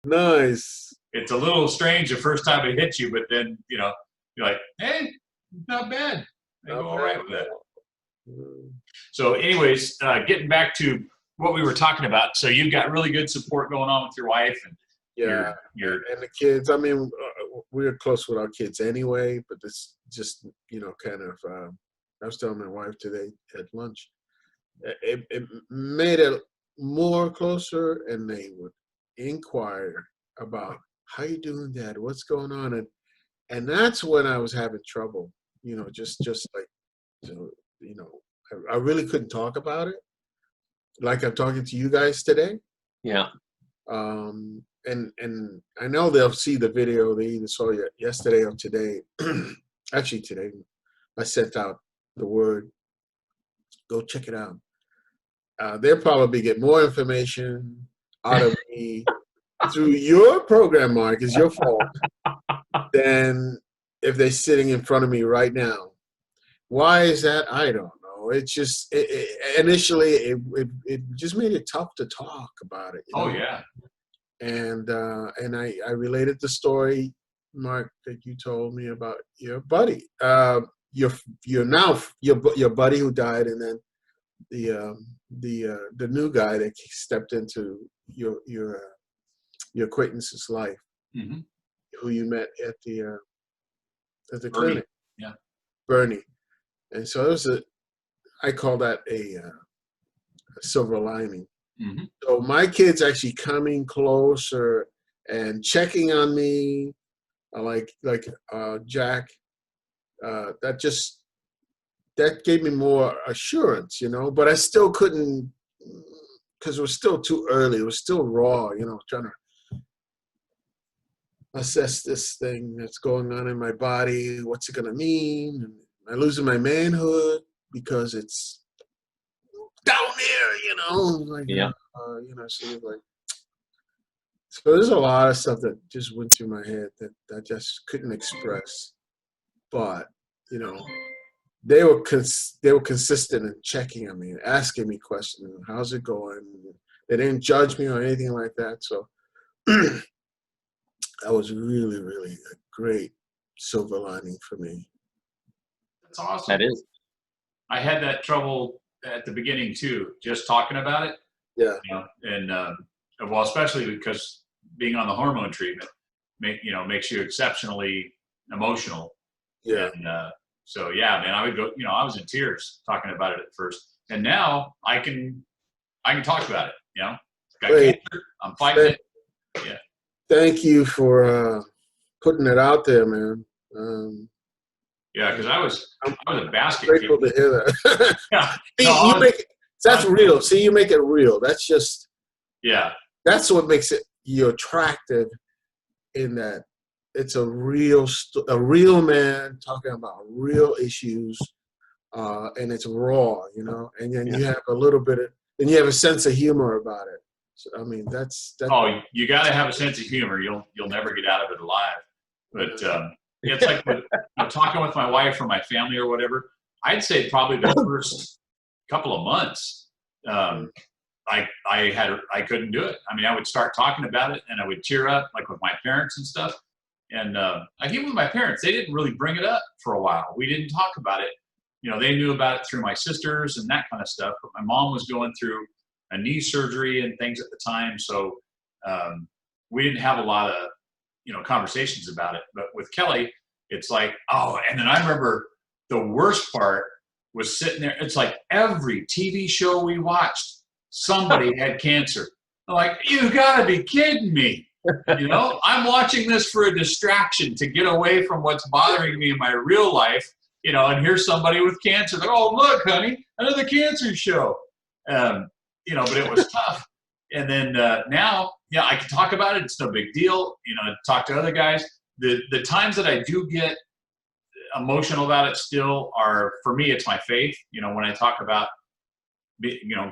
Nice. It's a little strange the first time it hits you, but then, you're like, hey, not bad. I go Not all bad right at with that. all. Mm. So anyways, getting back to what we were talking about. So you've got really good support going on with your wife and Yeah, your and the kids. I mean, we're close with our kids anyway, but it's just kind of. I was telling my wife today at lunch. It made it more closer, and they would inquire about how you doing, Dad? What's going on? And that's when I was having trouble. Just like so, I really couldn't talk about it like I'm talking to you guys today. Yeah. And I know they'll see the video. They either saw it yesterday or today. Actually, today I sent out the word. Go check it out. They'll probably get more information out of me through your program, Mark. It's your fault. Than if they're sitting in front of me right now. Why is that? I don't know. It's just initially it just made it tough to talk about it. Oh yeah. And I related the story, Mark, that you told me about your buddy, your buddy who died, and then the new guy that stepped into your acquaintance's life, Mm-hmm. who you met at the Bernie. clinic, Yeah. Bernie. And so I call that a silver lining. Mm-hmm. So my kids actually coming closer and checking on me, like Jack. That gave me more assurance, But I still couldn't, because it was still too early. It was still raw, trying to assess this thing that's going on in my body. What's it gonna mean? Am I losing my manhood because it's down there, like Yeah. So there's a lot of stuff that just went through my head that I just couldn't express. But they were consistent in checking on me and asking me questions. How's it going? They didn't judge me or anything like that. So that was really, really a great silver lining for me. That's awesome. That is. I had that trouble at the beginning too, just talking about it. Yeah. And well, especially because being on the hormone treatment makes you exceptionally emotional. Yeah. And so yeah, man, I would go. I was in tears talking about it at first, and now I can talk about it. Got cancer. I'm fighting it. Yeah. Thank you for putting it out there, man. Yeah, because I was a basket grateful case. to hear that. Yeah. See, that's real. See, you make it real. That's just. Yeah. That's what makes it you attractive. In that, it's a real man talking about real issues, and it's raw, And then you have a little bit of, and you have a sense of humor about it. So, I mean, that's. Oh, you got to have a sense of humor. You'll never get out of it alive. But it's like talking with my wife or my family or whatever. I'd say probably the first couple of months, I couldn't do it. I mean, I would start talking about it and I would tear up, like with my parents and stuff. And even with my parents, they didn't really bring it up for a while. We didn't talk about it. They knew about it through my sisters and that kind of stuff. But my mom was going through a knee surgery and things at the time, so we didn't have a lot of conversations about it. But with Kelly, it's like, oh, and then I remember the worst part was sitting there. It's like every TV show we watched, somebody had cancer. I'm like, you gotta be kidding me. I'm watching this for a distraction to get away from what's bothering me in my real life, and here's somebody with cancer. Like, oh, look, honey, another cancer show. But it was tough. And then now, I can talk about it. It's no big deal. Talk to other guys. The times that I do get emotional about it still are, for me, it's my faith. When I talk about,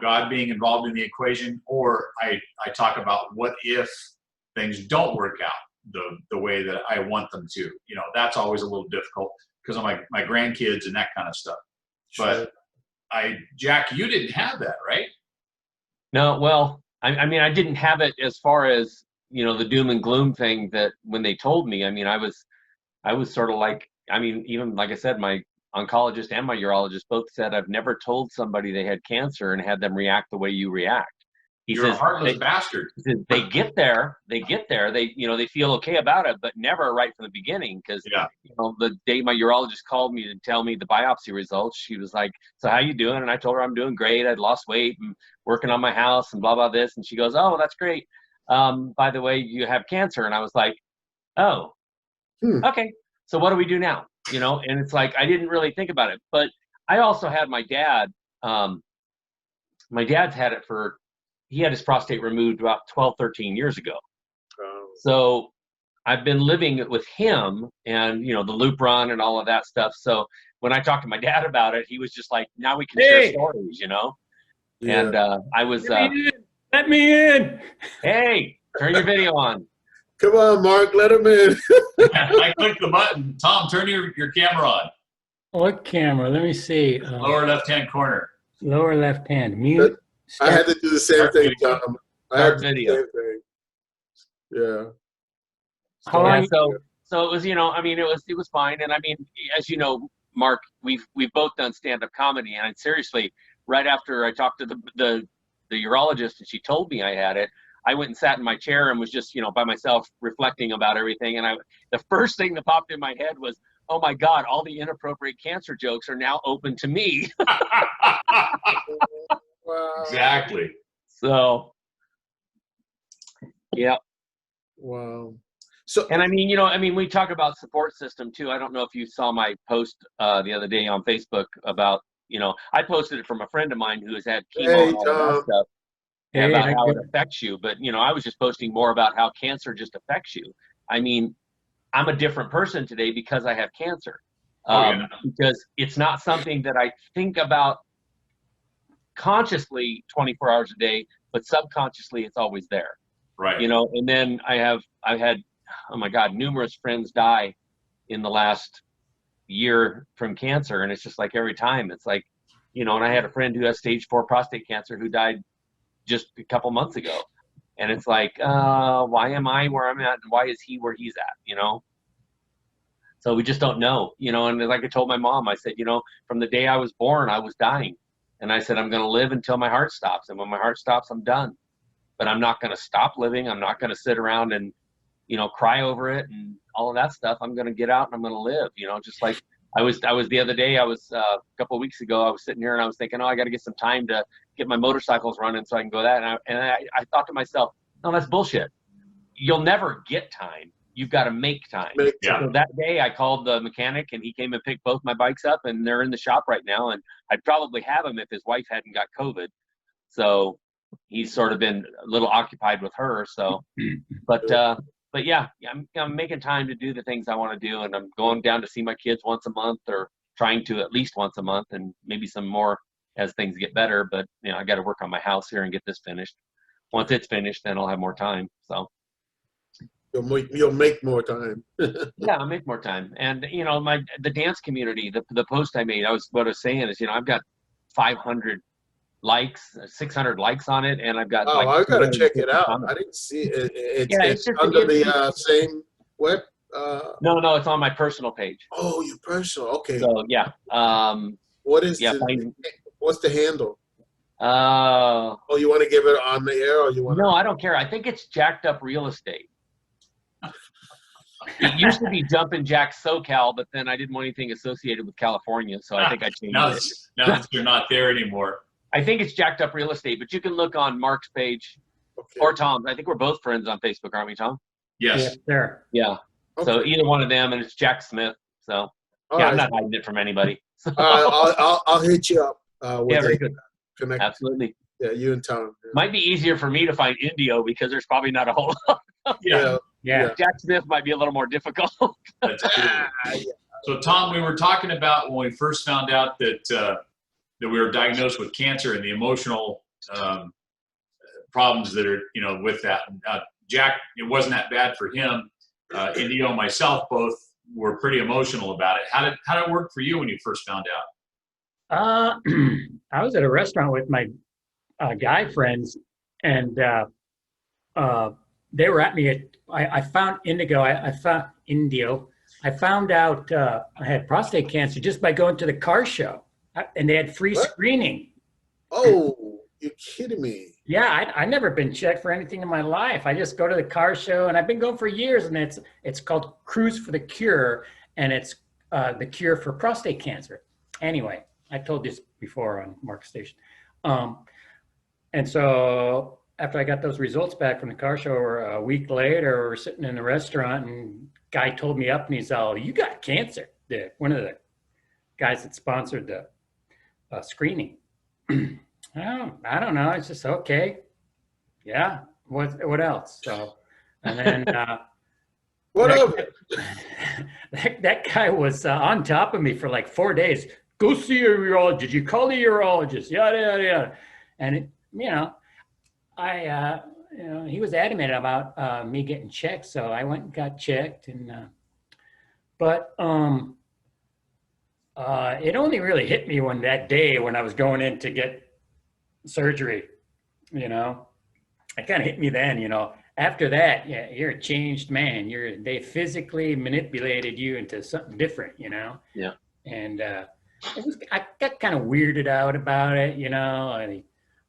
God being involved in the equation, or I talk about what if things don't work out the way that I want them to. That's always a little difficult because of my grandkids and that kind of stuff. Sure. But Jack, you didn't have that, right? No, well, I mean, I didn't have it as far as you know, the doom and gloom thing that when they told me, I mean, I was sort of like, I mean, even like I said, my oncologist and my urologist both said, I've never told somebody they had cancer and had them react the way you react. He You're a says, heartless bastard. he says, they get there, they, you know, they feel okay about it, but never right from the beginning. Because, Yeah. you know, the day my urologist called me to tell me the biopsy results, she was like, so how you doing? And I told her I'm doing great. I'd lost weight and working on my house and blah, blah, this. And she goes, oh, that's great. By the way, you have cancer. And I was like, oh, okay. So what do we do now? You know, and it's like, I didn't really think about it. But I also had my dad, my dad's had it for, he had his prostate removed about 12, 13 years ago. So I've been living with him and, you know, the loop run and all of that stuff. So when I talked to my dad about it, he was just like, now we can share stories, you know? Yeah. And I was, Let me in. hey, turn your video on. Come on, Mark, let him in. I clicked the button. Tom, turn your camera on. What camera? Let me see. Lower left-hand corner. Lower left hand. Mute. I had to do the same Start thing, video. Tom. I had to do Video. the same thing. Yeah. How Yeah, long? so it was, you know, I mean, it was fine. And I mean, as you know, Mark, we've both done stand-up comedy, and seriously, right after I talked to the urologist and she told me I had it, I went and sat in my chair and was just, you know, by myself reflecting about everything. And the first thing that popped in my head was, oh my God, all the inappropriate cancer jokes are now open to me. Wow. Exactly. So, yeah. Wow. So, And I mean, you know, I mean, we talk about support system too. I don't know if you saw my post the other day on Facebook about, you know, I posted it from a friend of mine who has had chemo and all of that stuff. Hey, About how it affects you. But, you know, I was just posting more about how cancer just affects you. I mean, I'm a different person today because I have cancer. Because it's not something that I think about consciously 24 hours a day, but subconsciously it's always there. Right. You know, and then I've had, oh my God, numerous friends die in the last year from cancer. And it's just like every time it's like, you know, and I had a friend who has stage 4 prostate cancer who died just a couple months ago. And it's like, why am I where I'm at and why is he where he's at, you know? So we just don't know, you know. And like I told my mom, I said, you know, from the day I was born, I was dying. And I said, I'm going to live until my heart stops. And when my heart stops, I'm done. But I'm not going to stop living. I'm not going to sit around and, you know, cry over it and all of that stuff. I'm going to get out and I'm going to live, you know, just like I was the other day, a couple of weeks ago, I was sitting here and I was thinking, oh, I got to get some time to get my motorcycles running so I can go that. And I thought to myself, no, that's bullshit. You'll never get time. You've got to make time. Yeah. So that day I called the mechanic and he came and picked both my bikes up and they're in the shop right now. And I'd probably have him if his wife hadn't got COVID. So he's sort of been a little occupied with her. So, but yeah, I'm making time to do the things I want to do. And I'm going down to see my kids once a month or trying to at least once a month and maybe some more as things get better. But, you know, I got to work on my house here and get this finished. Once it's finished, then I'll have more time. So. You'll make more time. Yeah, I'll make more time. And, you know, the dance community, the post I made, what I was saying is, you know, I've got 500 likes, 600 likes on it. And I've got I got to check it out. comments. I didn't see it. It's just, under the same web. No, it's on my personal page. Oh, your personal. Okay. So, yeah. What is what's the handle? Oh, you want to give it on the air or you want? No, I don't care. I think it's Jacked Up Real Estate. It used to be Jumpin' Jack SoCal, but then I didn't want anything associated with California, so I think I changed it. Now that you're not there anymore. I think it's Jacked Up Real Estate, but you can look on Mark's page or Tom's. I think we're both friends on Facebook, aren't we, Tom? Yes. Yes, sir. Yeah. Okay. So either one of them, and it's Jack Smith. So All yeah, right. I'm not hiding it from anybody. So, I'll hit you up. yeah, very good. Connect. Absolutely. Yeah, you and Tom. Yeah. Might be easier for me to find Indio because there's probably not a whole lot. Yeah. Yeah. Jack Smith might be a little more difficult. That's true. So, Tom, we were talking about when we first found out that that we were diagnosed with cancer and the emotional problems that are, you know, with that. Jack, it wasn't that bad for him. Indio and myself both were pretty emotional about it. How did it work for you when you first found out? I was at a restaurant with my guy friends, and they were at me. I found indigo. I found indio. I found out I had prostate cancer just by going to the car show, and they had free What? screening. Oh, you're kidding me. Yeah, I never been checked for anything in my life. I just go to the car show, and I've been going for years. And it's called Cruise for the Cure, and it's the cure for prostate cancer. Anyway, I told this before on Mark Station. And so after I got those results back from the car show, a week later, we're sitting in a restaurant, and guy told me up, and he's all, "You got cancer." One of the guys that sponsored the screening. I don't know. It's just okay. Yeah. What else? So, and then What of it? that guy was on top of me for like 4 days. Go see a urologist. Did you call the urologist? Yada yada yada. And it, he was adamant about me getting checked, so I went and got checked. And but it only really hit me that day when I was going in to get surgery. It kind of hit me then. After that, yeah, you're a changed man. They physically manipulated you into something different. Yeah. And I got kind of weirded out about it. I'm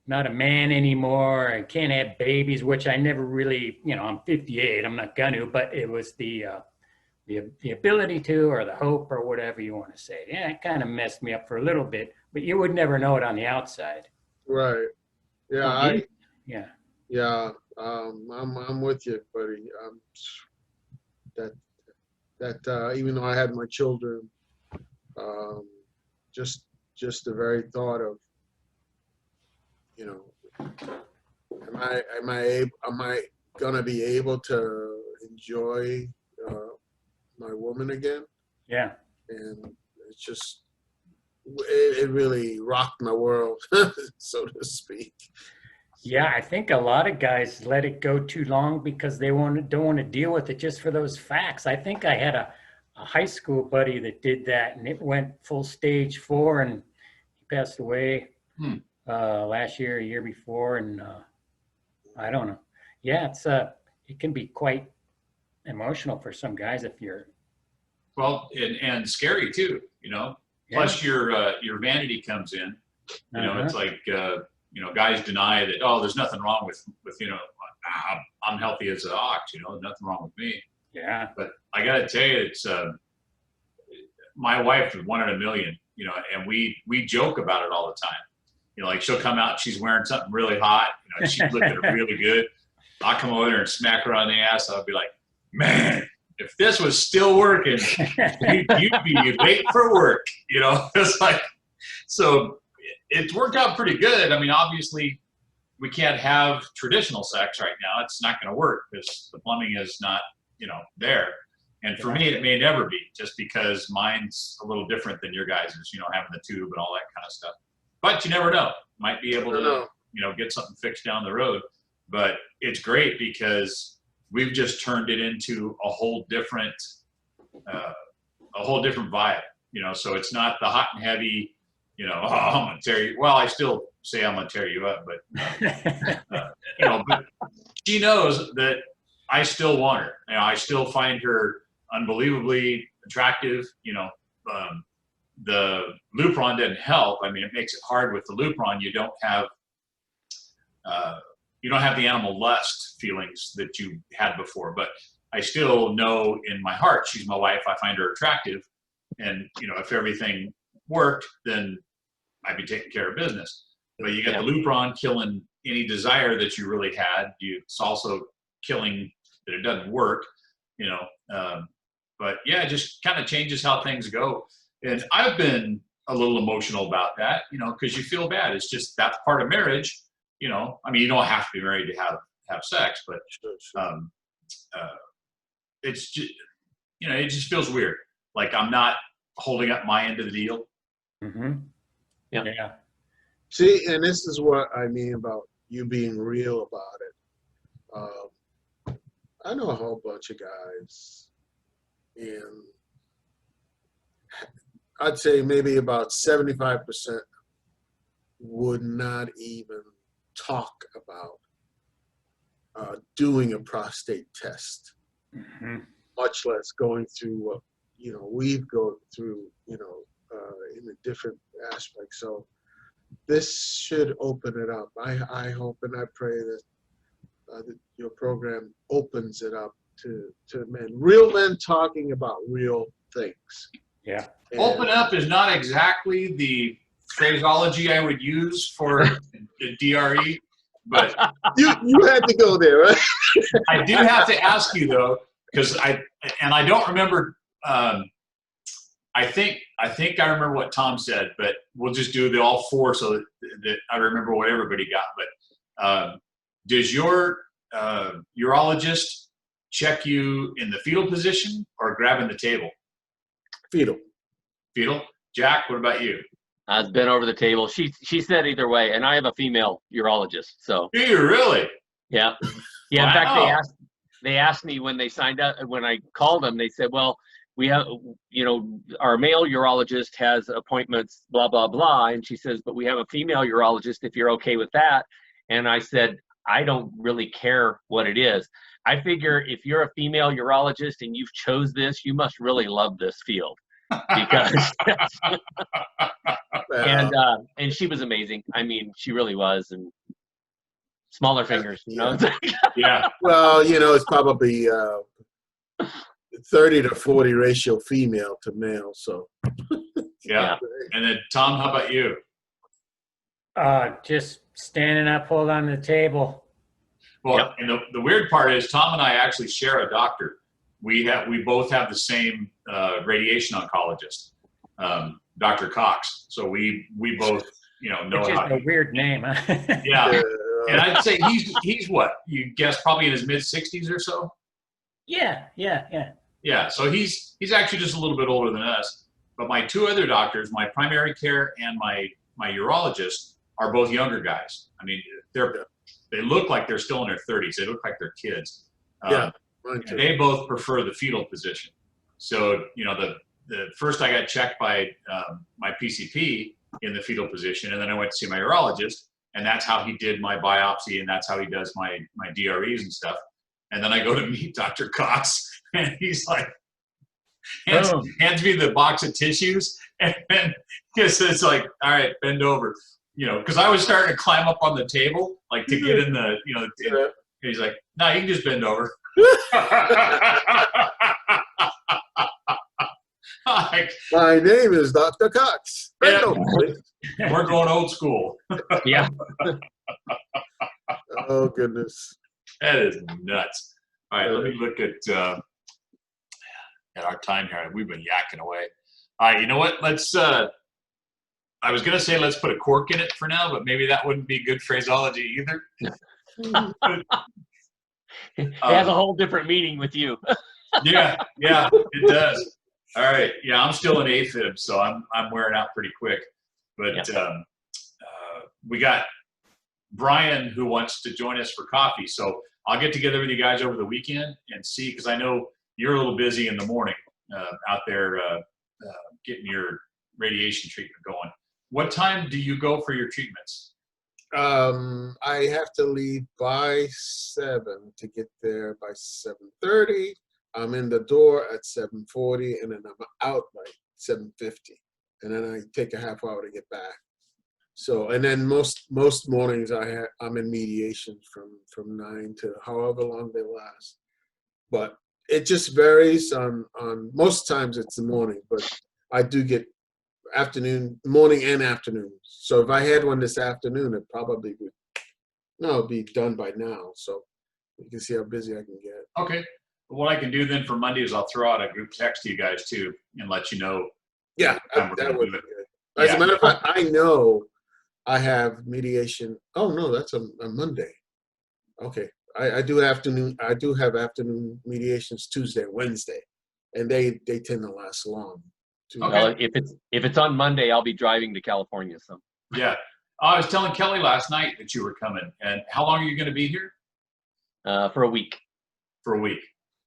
not a man anymore. I can't have babies, which I never really. I'm 58. I'm not gonna. But it was the ability to, or the hope, or whatever you want to say. Yeah, it kind of messed me up for a little bit. But you would never know it on the outside. Right. Yeah. Yeah. Yeah. I'm with you, buddy. That even though I had my children, just the very thought of, am I gonna be able to enjoy my woman again? Yeah. And it's just, it really rocked my world, so to speak. Yeah, I think a lot of guys let it go too long because they don't want to deal with it just for those facts. I think I had a high school buddy that did that, and it went full stage 4, and he passed away last year, a year before, and I don't know. Yeah, it can be quite emotional for some guys if you're. Well, and scary too, Plus your vanity comes in. It's like guys deny that, oh, there's nothing wrong with I'm healthy as an ox, nothing wrong with me. Yeah. But I gotta tell you, it's my wife is 1 in a million, and we joke about it all the time. Like she'll come out, she's wearing something really hot, she's looking really good. I'll come over there and smack her on the ass. I'll be like, man, if this was still working, you'd be late for work. It's like, so it's worked out pretty good. I mean, obviously we can't have traditional sex right now. It's not going to work because the plumbing is not, there. And for me, it may never be, just because mine's a little different than your guys's, having the tube and all that kind of stuff. But you never know. Might be able to, get something fixed down the road. But it's great because we've just turned it into a whole different vibe, so it's not the hot and heavy, oh, I'm going to tear you. Well, I still say I'm going to tear you up, but, but she knows that I still want her. I still find her unbelievably attractive. The Lupron didn't help. I mean, it makes it hard with the Lupron. You don't have the animal lust feelings that you had before, but I still know in my heart she's my wife. I find her attractive, and if everything worked, then I'd be taking care of business. But you got the Lupron killing any desire that you really had. It's also killing that it doesn't work, but yeah, it just kind of changes how things go. And I've been a little emotional about that, because you feel bad. It's just, that's part of marriage. I mean, you don't have to be married to have sex, but it's just, it just feels weird. Like I'm not holding up my end of the deal. Mm-hmm. Yeah. See, and this is what I mean about you being real about it. I know a whole bunch of guys, and I'd say maybe about 75% would not even talk about doing a prostate test, Mhm. much less going through what we've gone through, in a different aspect. So this should open it up. I hope and I pray that your program opens it up to men, real men talking about real things. Yeah. And Open up is not exactly the phraseology I would use for the DRE, but you had to go there, right? I do have to ask you though, because I don't remember. I think I remember what Tom said, but we'll just do the all four so that I remember what everybody got. But does your urologist check you in the fetal position or grabbing the table? Fetal. Fetal. Jack, what about you? I've been over the table. She said either way, and I have a female urologist. So Do you really? yeah. In fact, Wow. they asked me when they signed up, when I called them, they said, well, we have, our male urologist has appointments, blah, blah, blah. And she says, but we have a female urologist if you're okay with that. And I said, I don't really care what it is. I figure if you're a female urologist and you've chose this, you must really love this field. Because and she was amazing. I mean, she really was. And smaller fingers, Yeah. Well, it's probably 30 to 40 ratio female to male. So Yeah. And then Tom, how about you? Just standing up, hold on to the table. Well, Yep. and the weird part is Tom and I actually share a doctor. We both have the same radiation oncologist, Dr. Cox. So we both know Which is how. a weird name. Huh? Yeah, and I'd say he's what you guess probably in his mid-60s or so. Yeah. Yeah, so he's actually just a little bit older than us. But my two other doctors, my primary care and my urologist, are both younger guys. I mean, they look like they're still in their 30s. They look like they're kids. Yeah. And they both prefer the fetal position. So, the first I got checked by my PCP in the fetal position, and then I went to see my urologist, and that's how he did my biopsy, and that's how he does my DREs and stuff. And then I go to meet Dr. Cox, and he's like, hands me the box of tissues, and then it's like, all right, bend over. Because I was starting to climb up on the table, like to get in the, and he's like, no, you can just bend over. Like, my name is Dr. Cox. Yeah. Please. We're going old school. Yeah. Oh, goodness. That is nuts. All right, let me look at our time here. We've been yakking away. All right, you know what? Let's. I was gonna say let's put a cork in it for now, but maybe that wouldn't be good phraseology either. It has a whole different meaning with you. Yeah, it does. All right, yeah, I'm still in AFib, so I'm wearing out pretty quick. But we got Brian who wants to join us for coffee, so I'll get together with you guys over the weekend and see, because I know you're a little busy in the morning out there getting your radiation treatment going. What time do you go for your treatments? I have to leave by 7 to get there by 7:30. I'm in the door at 7:40, and then I'm out by 7:50, and then I take a half hour to get back. So, and then most mornings I'm in mediation from 9 to however long they last. But it just varies on most times it's the morning, but I do get morning and afternoon. So if I had one this afternoon, it probably would be done by now. So you can see how busy I can get. Okay. What I can do then for Monday is I'll throw out a group text to you guys too and let you know. Yeah, what time we're that gonna would do be it. good. As Yeah. a matter of fact, I know I have mediation. Oh no, that's a Monday. Okay. I do have afternoon mediations Tuesday and Wednesday, and they tend to last long. Okay. Well, if it's on Monday, I'll be driving to California. So Yeah. I was telling Kelly last night that you were coming. And how long are you going to be here? for a week. For a week.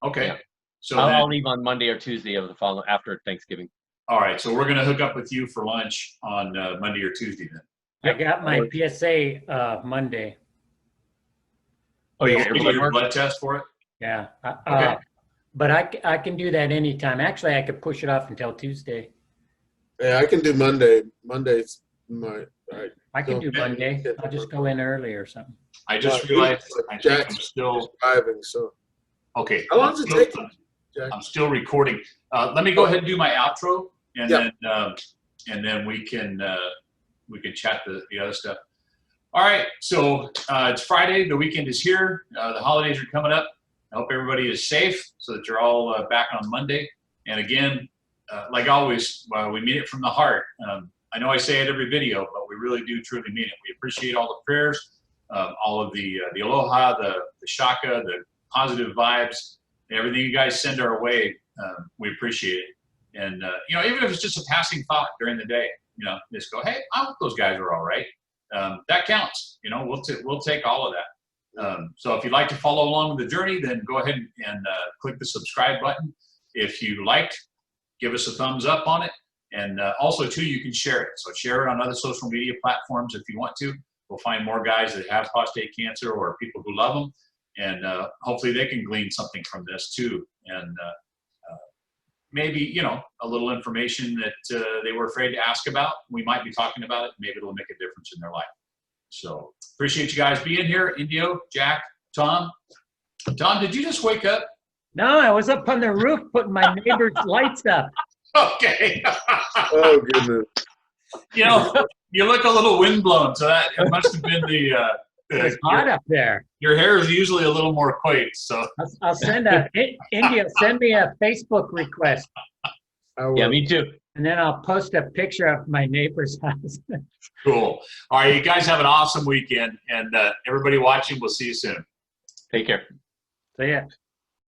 Okay. Yeah. So I'll leave on Monday or Tuesday of the following after Thanksgiving. all right. So we're going to hook up with you for lunch on Monday or Tuesday then. I got my PSA Monday. Oh, you You got get your your blood work? blood test for it? Yeah. Okay. But I can do that anytime. Actually, I could push it off until Tuesday. Yeah, I can do Monday. Monday's my. I can do Okay. Monday. I'll just go in early or something. I just Well, realized I think I'm Jack's still driving, so okay. how long does it take you, Jack? I'm still recording. Let me go ahead and do my outro, and Yeah. then we can chat the other stuff. All right, so it's Friday. The weekend is here. The holidays are coming up. I hope everybody is safe so that you're all back on Monday. And again, like always, we mean it from the heart. I know I say it every video, but we really do truly mean it. We appreciate all the prayers, all of the aloha, the shaka, the positive vibes, everything you guys send our way. We appreciate it. And even if it's just a passing thought during the day, just go, hey, I hope those guys are all right. That counts. We'll take all of that. So if you'd like to follow along with the journey, then go ahead and click the subscribe button. If you liked, give us a thumbs up on it. And also, too, you can share it. So share it on other social media platforms if you want to. We'll find more guys that have prostate cancer or people who love them. And hopefully they can glean something from this, too. And maybe, a little information that they were afraid to ask about. We might be talking about it. Maybe it'll make a difference in their life. So appreciate you guys being here. Indio, Jack, Tom. Tom, did you just wake up? No, I was up on the roof putting my neighbor's lights up. Okay. Oh goodness. You look a little windblown, so that it must have been It's hot up there. your hair is usually a little more quaint. So I'll send India, send me a Facebook request, Yeah, me too. and then I'll post a picture of my neighbor's house. cool. All right, you guys have an awesome weekend, and everybody watching, we'll see you soon. Take care. So yeah.